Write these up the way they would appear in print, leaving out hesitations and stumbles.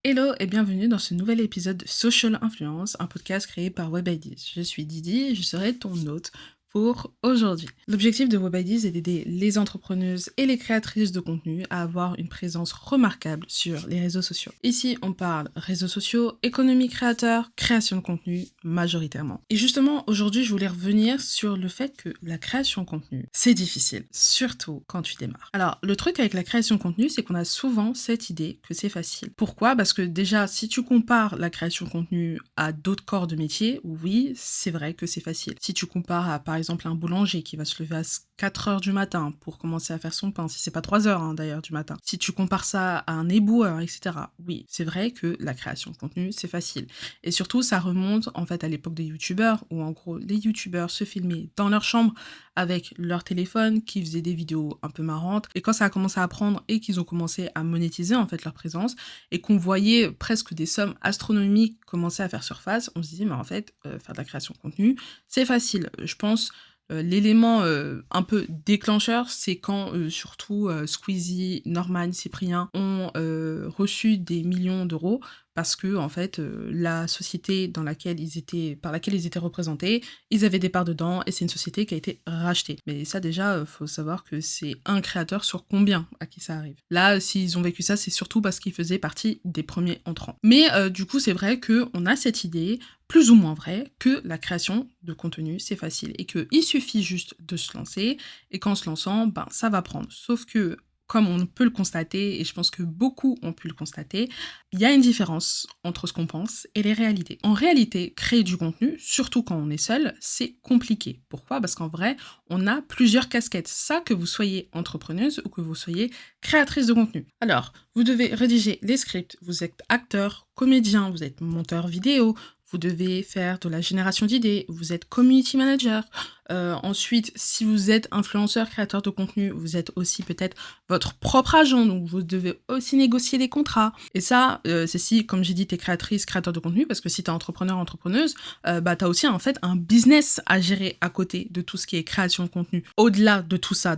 Hello et bienvenue dans ce nouvel épisode de Social Influence, un podcast créé par WebIDs. Je suis Didi et je serai ton hôte pour aujourd'hui. L'objectif de WebIDs est d'aider les entrepreneuses et les créatrices de contenu à avoir une présence remarquable sur les réseaux sociaux. Ici, on parle réseaux sociaux, économie créateur, création de contenu majoritairement. Et justement, aujourd'hui, je voulais revenir sur le fait que la création de contenu, c'est difficile, surtout quand tu démarres. Alors, le truc avec la création de contenu, c'est qu'on a souvent cette idée que c'est facile. Pourquoi ? Parce que déjà, si tu compares la création de contenu à d'autres corps de métier, oui, c'est vrai que c'est facile. Si tu compares à, par exemple, un boulanger qui va se lever à 4 heures du matin pour commencer à faire son pain, si c'est pas 3 heures d'ailleurs du matin, si tu compares ça à un éboueur, etc., oui, c'est vrai que la création de contenu, c'est facile. Et surtout, ça remonte en fait à l'époque des youtubeurs, où en gros, les youtubeurs se filmaient dans leur chambre avec leur téléphone, qui faisaient des vidéos un peu marrantes. Et quand ça a commencé à prendre et qu'ils ont commencé à monétiser en fait leur présence, et qu'on voyait presque des sommes astronomiques commencer à faire surface, on se disait, mais en fait, faire de la création de contenu, c'est facile. Je pense l'élément un peu déclencheur, c'est quand surtout Squeezie, Norman, Cyprien ont reçu des millions d'euros parce que en fait la société par laquelle ils étaient représentés, ils avaient des parts dedans et c'est une société qui a été rachetée. Mais ça déjà, faut savoir que c'est un créateur sur combien à qui ça arrive. Là, s'ils ont vécu ça, c'est surtout parce qu'ils faisaient partie des premiers entrants. Mais du coup, c'est vrai qu'on a cette idée plus ou moins vrai que la création de contenu, c'est facile et qu'il suffit juste de se lancer et qu'en se lançant, ça va prendre. Sauf que, comme on peut le constater, et je pense que beaucoup ont pu le constater, il y a une différence entre ce qu'on pense et les réalités. En réalité, créer du contenu, surtout quand on est seul, c'est compliqué. Pourquoi ? Parce qu'en vrai, on a plusieurs casquettes. Ça, que vous soyez entrepreneuse ou que vous soyez créatrice de contenu. Alors, vous devez rédiger les scripts, vous êtes acteur, comédien, vous êtes monteur vidéo, vous devez faire de la génération d'idées, vous êtes community manager. Ensuite, si vous êtes influenceur, créateur de contenu, vous êtes aussi peut-être votre propre agent, donc vous devez aussi négocier des contrats. Et ça, c'est si, comme j'ai dit, t'es créatrice, créateur de contenu, parce que si t'es entrepreneur, entrepreneuse, t'as aussi en fait un business à gérer à côté de tout ce qui est création de contenu. Au-delà de tout ça,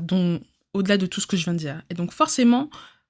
au-delà de tout ce que je viens de dire. Et donc forcément,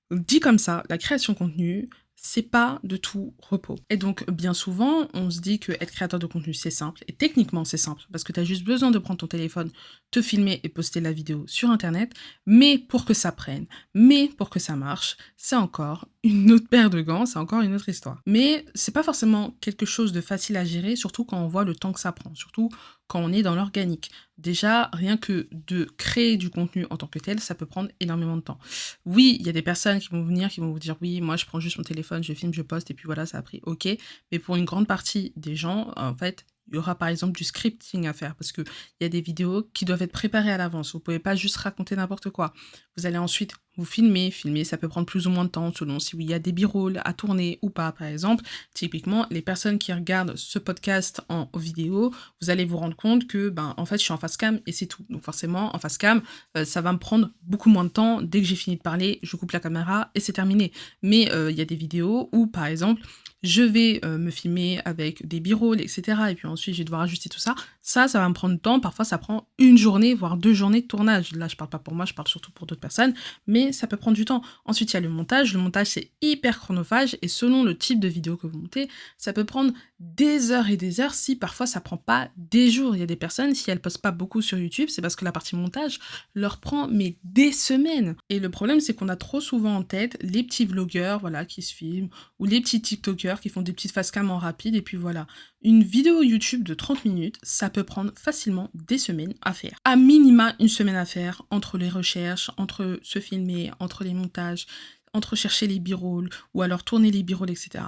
dit comme ça, la création de contenu, c'est pas de tout repos. Et donc, bien souvent, on se dit que être créateur de contenu, c'est simple. Et techniquement, c'est simple. Parce que tu as juste besoin de prendre ton téléphone, te filmer et poster la vidéo sur Internet. Mais pour que ça prenne, mais pour que ça marche, c'est encore une autre paire de gants, c'est encore une autre histoire. Mais c'est pas forcément quelque chose de facile à gérer, surtout quand on voit le temps que ça prend. Surtout quand on est dans l'organique. Déjà, rien que de créer du contenu en tant que tel, ça peut prendre énormément de temps. Oui, il y a des personnes qui vont venir, qui vont vous dire oui, moi je prends juste mon téléphone, je filme, je poste et puis voilà, ça a pris. Ok, mais pour une grande partie des gens, en fait, il y aura par exemple du scripting à faire parce que il y a des vidéos qui doivent être préparées à l'avance. Vous pouvez pas juste raconter n'importe quoi. Vous allez ensuite vous filmer. Filmer, ça peut prendre plus ou moins de temps selon si oui, il y a des b-rolls à tourner ou pas. Par exemple, typiquement, les personnes qui regardent ce podcast en vidéo, vous allez vous rendre compte que, en fait, je suis en face cam et c'est tout. Donc forcément, en face cam, ça va me prendre beaucoup moins de temps. Dès que j'ai fini de parler, je coupe la caméra et c'est terminé. Mais il y a des vidéos où, par exemple, je vais me filmer avec des b-rolls, etc. Et puis ensuite, je vais devoir ajuster tout ça. Ça va me prendre du temps. Parfois, ça prend une journée, voire 2 journées de tournage. Là, je parle pas pour moi, je parle surtout pour d'autres personnes. Mais ça peut prendre du temps. Ensuite, il y a le montage. Le montage, c'est hyper chronophage. Et selon le type de vidéo que vous montez, ça peut prendre des heures et des heures si parfois ça prend pas des jours. Il y a des personnes, si elles postent pas beaucoup sur YouTube, c'est parce que la partie montage leur prend mais des semaines. Et le problème, c'est qu'on a trop souvent en tête les petits vlogueurs, voilà, qui se filment, ou les petits TikTokers qui font des petites facecam en rapide, et puis voilà. Une vidéo YouTube de 30 minutes, ça peut prendre facilement des semaines à faire. À minima, une semaine à faire, entre les recherches, entre se filmer, entre les montages, entre chercher les b-rolls, ou alors tourner les b-rolls, etc.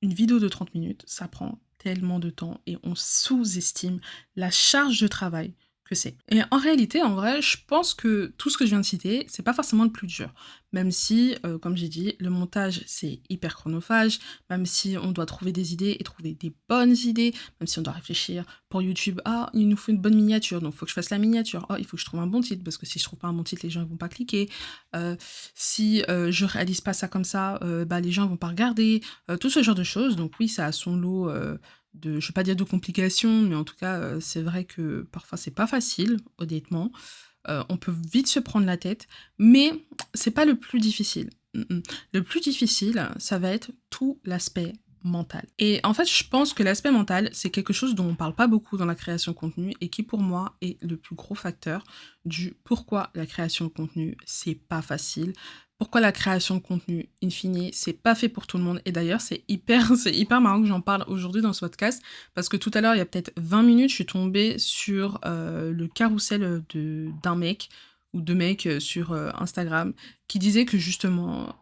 Une vidéo de 30 minutes, ça prend tellement de temps, et on sous-estime la charge de travail que c'est. Et en réalité, en vrai, je pense que tout ce que je viens de citer, c'est pas forcément le plus dur. Même si, comme j'ai dit, le montage, c'est hyper chronophage, même si on doit trouver des idées et trouver des bonnes idées, même si on doit réfléchir pour YouTube, ah, il nous faut une bonne miniature, donc il faut que je fasse la miniature, oh, il faut que je trouve un bon titre, parce que si je trouve pas un bon titre, les gens ne vont pas cliquer, si je réalise pas ça comme ça, les gens vont pas regarder, tout ce genre de choses. Donc oui, ça a son lot je vais pas dire de complications, mais en tout cas, c'est vrai que parfois c'est pas facile, honnêtement. On peut vite se prendre la tête, mais c'est pas le plus difficile. Mmh. Le plus difficile, ça va être tout l'aspect mental. Et en fait, je pense que l'aspect mental, c'est quelque chose dont on parle pas beaucoup dans la création de contenu et qui, pour moi, est le plus gros facteur du pourquoi la création de contenu, c'est pas facile. Pourquoi la création de contenu, in fine, c'est pas fait pour tout le monde. Et d'ailleurs, c'est hyper, c'est hyper marrant que j'en parle aujourd'hui dans ce podcast parce que tout à l'heure, il y a peut-être 20 minutes, je suis tombée sur le carrousel d'un mec ou deux mecs sur Instagram qui disaient que justement,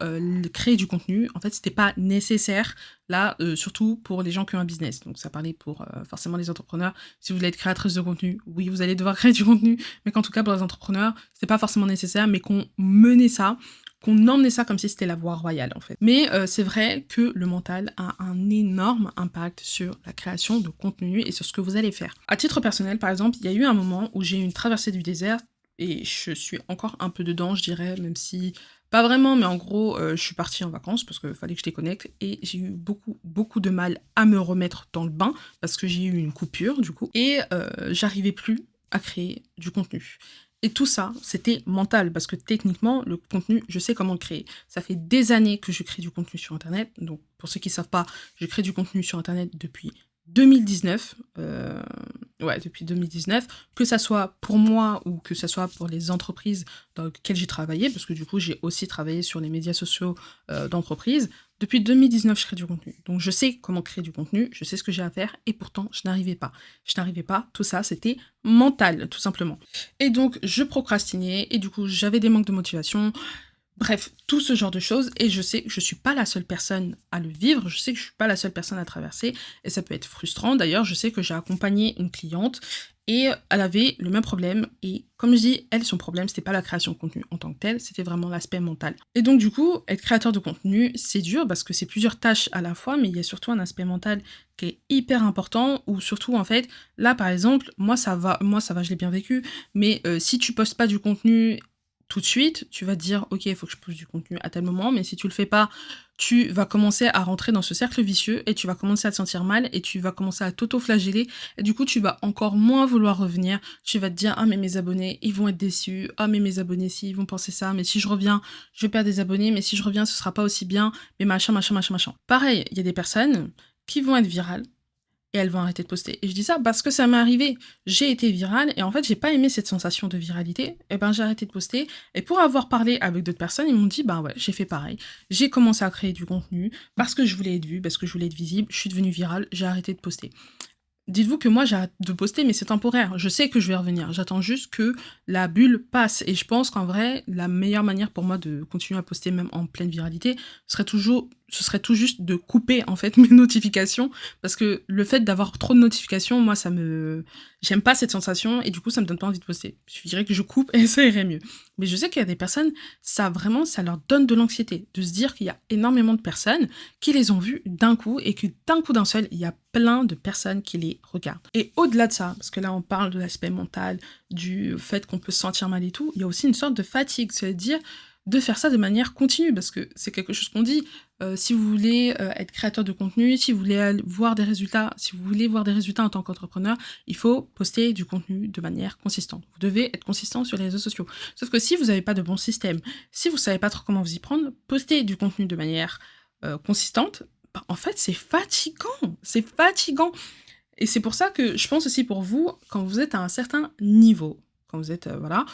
créer du contenu, en fait, c'était pas nécessaire, là, surtout pour les gens qui ont un business. Donc ça parlait pour forcément les entrepreneurs. Si vous voulez être créatrice de contenu, oui, vous allez devoir créer du contenu, mais qu'en tout cas, pour les entrepreneurs, c'était pas forcément nécessaire, mais qu'on menait ça, qu'on emmenait ça comme si c'était la voie royale, en fait. Mais c'est vrai que le mental a un énorme impact sur la création de contenu et sur ce que vous allez faire. À titre personnel, par exemple, il y a eu un moment où j'ai eu une traversée du désert et je suis encore un peu dedans, je dirais, même si pas vraiment, mais en gros, je suis partie en vacances parce qu'il fallait que je déconnecte et j'ai eu beaucoup, beaucoup de mal à me remettre dans le bain parce que j'ai eu une coupure, du coup, et j'arrivais plus à créer du contenu. Et tout ça, c'était mental parce que techniquement, le contenu, je sais comment le créer. Ça fait des années que je crée du contenu sur Internet. Donc, pour ceux qui ne savent pas, je crée du contenu sur Internet depuis 2019. Ouais, depuis 2019, que ça soit pour moi ou que ça soit pour les entreprises dans lesquelles j'ai travaillé, parce que du coup, j'ai aussi travaillé sur les médias sociaux d'entreprise. Depuis 2019, je crée du contenu. Donc, je sais comment créer du contenu, je sais ce que j'ai à faire, et pourtant, je n'arrivais pas. Je n'arrivais pas, tout ça, c'était mental, tout simplement. Et donc, je procrastinais, et du coup, j'avais des manques de motivation. Bref, tout ce genre de choses, et je sais que je suis pas la seule personne à le vivre, je sais que je suis pas la seule personne à traverser, et ça peut être frustrant. D'ailleurs, je sais que j'ai accompagné une cliente, et elle avait le même problème, et comme je dis, elle, son problème, c'était pas la création de contenu en tant que telle, c'était vraiment l'aspect mental. Et donc, du coup, être créateur de contenu, c'est dur, parce que c'est plusieurs tâches à la fois, mais il y a surtout un aspect mental qui est hyper important, ou surtout, en fait, là, par exemple, moi, ça va, je l'ai bien vécu, mais si tu postes pas du contenu tout de suite, tu vas te dire ok, il faut que je poste du contenu à tel moment, mais si tu le fais pas, tu vas commencer à rentrer dans ce cercle vicieux et tu vas commencer à te sentir mal et tu vas commencer à t'auto-flageller et du coup tu vas encore moins vouloir revenir. Tu vas te dire ah mais mes abonnés ils vont être déçus, ah mais mes abonnés si ils vont penser ça, mais si je reviens je vais perdre des abonnés, mais si je reviens ce sera pas aussi bien, mais machin machin machin machin. Pareil, il y a des personnes qui vont être virales et elles vont arrêter de poster. Et je dis ça parce que ça m'est arrivé. J'ai été virale et en fait, j'ai pas aimé cette sensation de viralité. Et ben, j'ai arrêté de poster. Et pour avoir parlé avec d'autres personnes, ils m'ont dit, bah ouais, j'ai fait pareil. J'ai commencé à créer du contenu parce que je voulais être vue, parce que je voulais être visible. Je suis devenue virale, j'ai arrêté de poster. Dites-vous que moi j'arrête de poster, mais c'est temporaire. Je sais que je vais revenir. J'attends juste que la bulle passe. Et je pense qu'en vrai, la meilleure manière pour moi de continuer à poster même en pleine viralité, ce serait tout juste de couper en fait mes notifications. Parce que le fait d'avoir trop de notifications, moi j'aime pas cette sensation et du coup ça me donne pas envie de poster. Je dirais que je coupe et ça irait mieux. Mais je sais qu'il y a des personnes, ça vraiment, ça leur donne de l'anxiété. De se dire qu'il y a énormément de personnes qui les ont vus d'un coup et que d'un coup d'un seul, il y a plein de personnes qui les regardent. Et au-delà de ça, parce que là on parle de l'aspect mental, du fait qu'on peut se sentir mal et tout, il y a aussi une sorte de fatigue, c'est-à-dire de faire ça de manière continue, parce que c'est quelque chose qu'on dit, si vous voulez être créateur de contenu, si vous voulez voir des résultats, si vous voulez voir des résultats en tant qu'entrepreneur, il faut poster du contenu de manière consistante. Vous devez être consistant sur les réseaux sociaux. Sauf que si vous n'avez pas de bon système, si vous savez pas trop comment vous y prendre, poster du contenu de manière consistante, bah, en fait c'est fatigant, c'est fatigant. Et c'est pour ça que je pense aussi pour vous, quand vous êtes à un certain niveau, quand vous êtes, voilà,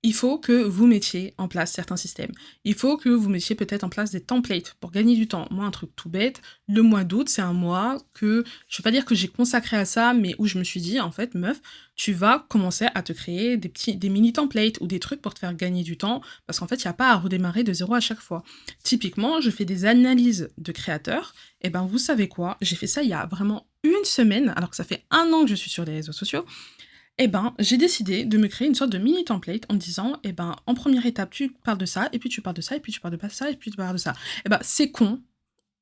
il faut que vous mettiez en place certains systèmes. Il faut que vous mettiez peut-être en place des templates pour gagner du temps. Moi, un truc tout bête, le mois d'août, c'est un mois que, je ne vais pas dire que j'ai consacré à ça, mais où je me suis dit, en fait, meuf, tu vas commencer à te créer des mini templates ou des trucs pour te faire gagner du temps, parce qu'en fait, il n'y a pas à redémarrer de zéro à chaque fois. Typiquement, je fais des analyses de créateurs, et ben vous savez quoi, j'ai fait ça il y a vraiment une semaine, alors que ça fait 1 an que je suis sur les réseaux sociaux. Eh ben, j'ai décidé de me créer une sorte de mini template en me disant, eh ben, en première étape, tu parles de ça, et puis tu parles de ça, et puis tu parles de ça, et puis tu parles de ça. Eh ben, c'est con,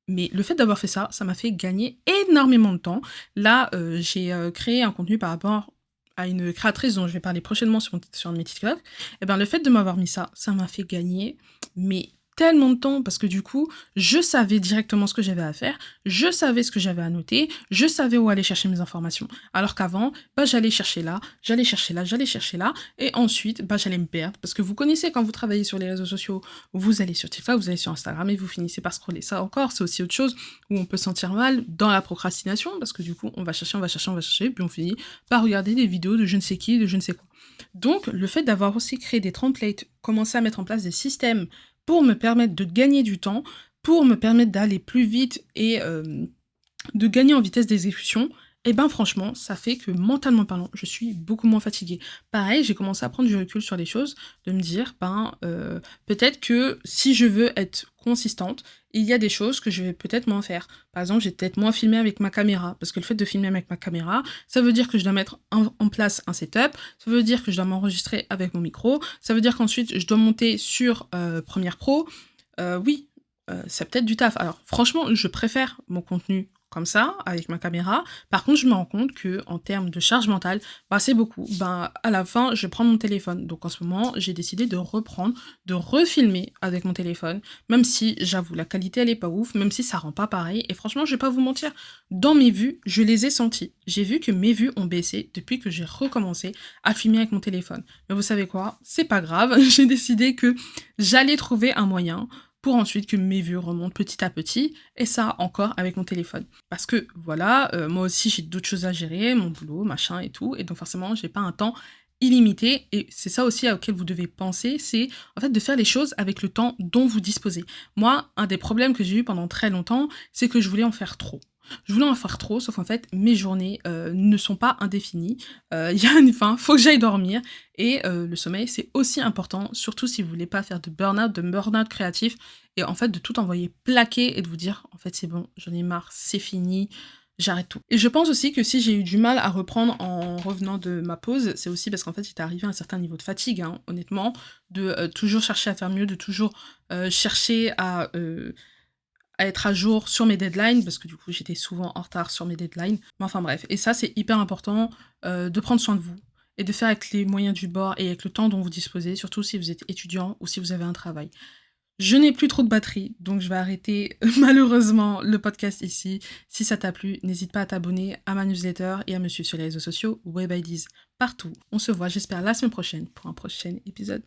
mais le fait d'avoir fait ça, ça m'a fait gagner énormément de temps. Là, j'ai créé un contenu par rapport à une créatrice dont je vais parler prochainement sur mes TikTok. Eh ben, le fait de m'avoir mis ça, ça m'a fait gagner, mais tellement de temps parce que du coup, je savais directement ce que j'avais à faire, je savais ce que j'avais à noter, je savais où aller chercher mes informations. Alors qu'avant, j'allais chercher là, j'allais chercher là, j'allais chercher là, et ensuite, j'allais me perdre. Parce que vous connaissez, quand vous travaillez sur les réseaux sociaux, vous allez sur TikTok, vous allez sur Instagram et vous finissez par scroller. Ça encore, c'est aussi autre chose où on peut se sentir mal dans la procrastination parce que du coup, on va chercher, on va chercher, on va chercher, puis on finit par regarder des vidéos de je ne sais qui, de je ne sais quoi. Donc, le fait d'avoir aussi créé des templates, commencer à mettre en place des systèmes pour me permettre de gagner du temps, pour me permettre d'aller plus vite et de gagner en vitesse d'exécution, et franchement, ça fait que mentalement parlant, je suis beaucoup moins fatiguée. Pareil, j'ai commencé à prendre du recul sur les choses, de me dire, peut-être que si je veux être consistante, il y a des choses que je vais peut-être moins faire. Par exemple, j'ai peut-être moins filmé avec ma caméra, parce que le fait de filmer avec ma caméra, ça veut dire que je dois mettre en place un setup, ça veut dire que je dois m'enregistrer avec mon micro, ça veut dire qu'ensuite je dois monter sur Premiere Pro. Oui, c'est peut-être du taf. Alors franchement, je préfère mon contenu comme ça, avec ma caméra. Par contre, je me rends compte que en termes de charge mentale, c'est beaucoup. À la fin, je prends mon téléphone. Donc en ce moment, j'ai décidé de reprendre, de refilmer avec mon téléphone, même si, j'avoue, la qualité, elle est pas ouf, même si ça rend pas pareil. Et franchement, je vais pas vous mentir, dans mes vues, je les ai senties. J'ai vu que mes vues ont baissé depuis que j'ai recommencé à filmer avec mon téléphone. Mais vous savez quoi? C'est pas grave. J'ai décidé que j'allais trouver un moyen pour ensuite que mes vues remontent petit à petit, et ça encore avec mon téléphone. Parce que voilà, moi aussi j'ai d'autres choses à gérer, mon boulot, machin et tout, et donc forcément j'ai pas un temps illimité, et c'est ça aussi auquel vous devez penser, c'est en fait de faire les choses avec le temps dont vous disposez. Moi, un des problèmes que j'ai eu pendant très longtemps, c'est que je voulais en faire trop. Je voulais en faire trop, sauf en fait, mes journées ne sont pas indéfinies. Il y a une fin, faut que j'aille dormir. Et le sommeil, c'est aussi important, surtout si vous voulez pas faire de burn-out créatif, et en fait de tout envoyer plaquer et de vous dire, en fait c'est bon, j'en ai marre, c'est fini, j'arrête tout. Et je pense aussi que si j'ai eu du mal à reprendre en revenant de ma pause, c'est aussi parce qu'en fait il est arrivé à un certain niveau de fatigue, hein, honnêtement, de toujours chercher à faire mieux, de toujours chercher à être à jour sur mes deadlines, parce que du coup j'étais souvent en retard sur mes deadlines. Mais enfin bref, et ça c'est hyper important de prendre soin de vous et de faire avec les moyens du bord et avec le temps dont vous disposez, surtout si vous êtes étudiant ou si vous avez un travail. Je n'ai plus trop de batterie, donc je vais arrêter malheureusement le podcast ici. Si ça t'a plu, n'hésite pas à t'abonner à ma newsletter et à me suivre sur les réseaux sociaux WebIDs partout. On se voit, j'espère, la semaine prochaine pour un prochain épisode.